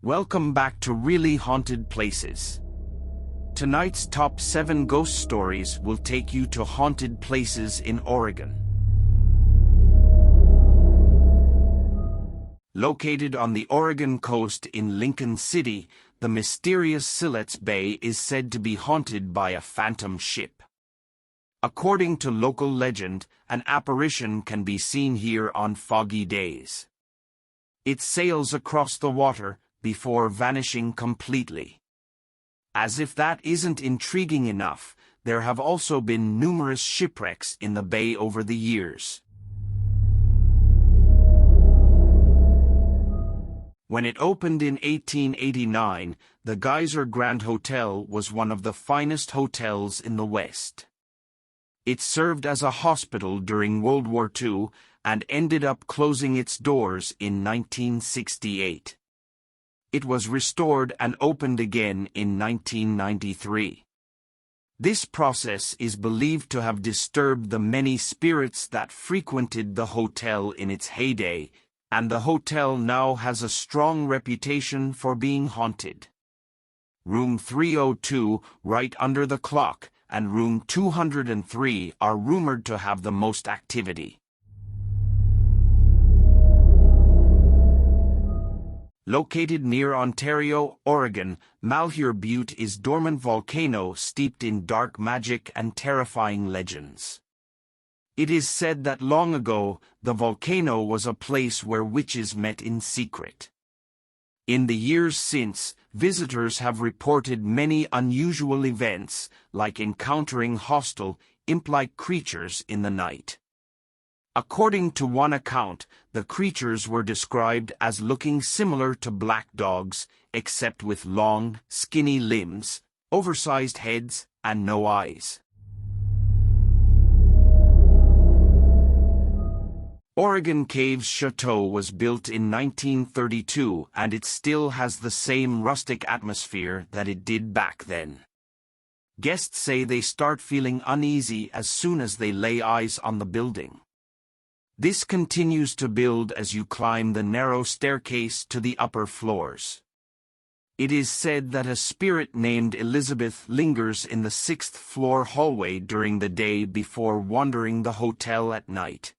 Welcome back to Really Haunted Places. Tonight's top 7 ghost stories will take you to haunted places in Oregon. Located on the Oregon coast in Lincoln City, the mysterious Siletz Bay is said to be haunted by a phantom ship. According to local legend, an apparition can be seen here on foggy days. It sails across the water before vanishing completely. As if that isn't intriguing enough, there have also been numerous shipwrecks in the bay over the years. When it opened in 1889, the Geyser Grand Hotel was one of the finest hotels in the West. It served as a hospital during World War II and ended up closing its doors in 1968. It was restored and opened again in 1993. This process is believed to have disturbed the many spirits that frequented the hotel in its heyday, and the hotel now has a strong reputation for being haunted. Room 302, right under the clock, and room 203 are rumored to have the most activity. Located near Ontario, Oregon, Malheur Butte is a dormant volcano steeped in dark magic and terrifying legends. It is said that long ago, the volcano was a place where witches met in secret. In the years since, visitors have reported many unusual events, like encountering hostile, imp-like creatures in the night. According to one account, the creatures were described as looking similar to black dogs, except with long, skinny limbs, oversized heads, and no eyes. Oregon Cave's Chateau was built in 1932, and it still has the same rustic atmosphere that it did back then. Guests say they start feeling uneasy as soon as they lay eyes on the building. This continues to build as you climb the narrow staircase to the upper floors. It is said that a spirit named Elizabeth lingers in the 6th floor hallway during the day before wandering the hotel at night.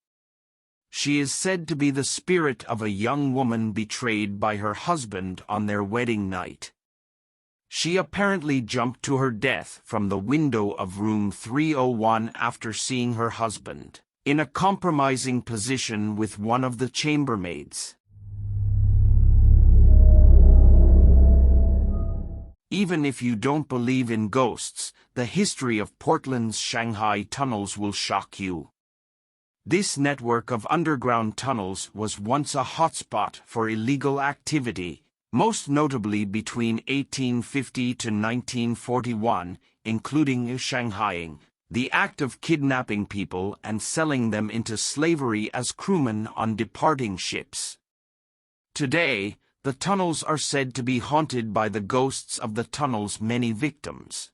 She is said to be the spirit of a young woman betrayed by her husband on their wedding night. She apparently jumped to her death from the window of room 301 after seeing her husband in a compromising position with one of the chambermaids. Even if you don't believe in ghosts, the history of Portland's Shanghai Tunnels will shock you. This network of underground tunnels was once a hotspot for illegal activity, most notably between 1850 to 1941, including Shanghaiing, the act of kidnapping people and selling them into slavery as crewmen on departing ships. Today, the tunnels are said to be haunted by the ghosts of the tunnel's many victims.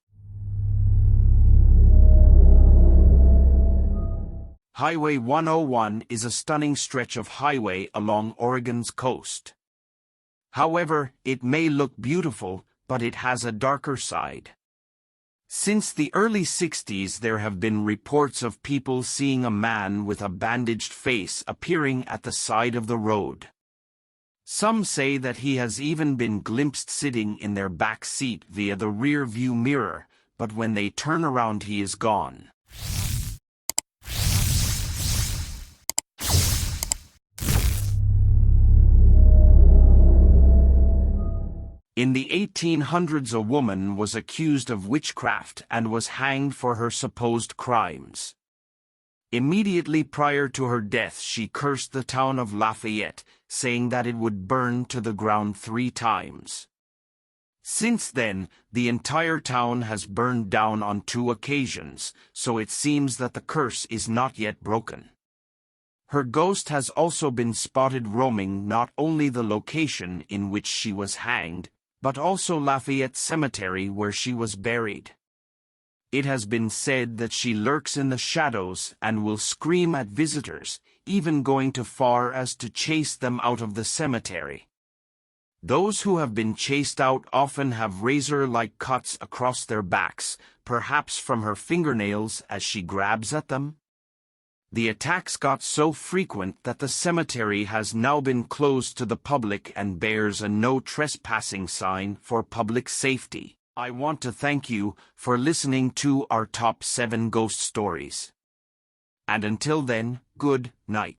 Highway 101 is a stunning stretch of highway along Oregon's coast. However, it may look beautiful, but it has a darker side. Since the early 60s, there have been reports of people seeing a man with a bandaged face appearing at the side of the road. Some say that he has even been glimpsed sitting in their back seat via the rear view mirror, but when they turn around he is gone. In the 1800s, a woman was accused of witchcraft and was hanged for her supposed crimes. Immediately prior to her death, she cursed the town of Lafayette, saying that it would burn to the ground 3 times. Since then, the entire town has burned down on 2 occasions, so it seems that the curse is not yet broken. Her ghost has also been spotted roaming not only the location in which she was hanged, but also Lafayette Cemetery where she was buried. It has been said that she lurks in the shadows and will scream at visitors, even going too far as to chase them out of the cemetery. Those who have been chased out often have razor-like cuts across their backs, perhaps from her fingernails as she grabs at them. The attacks got so frequent that the cemetery has now been closed to the public and bears a no trespassing sign for public safety. I want to thank you for listening to our top 7 ghost stories. And until then, good night.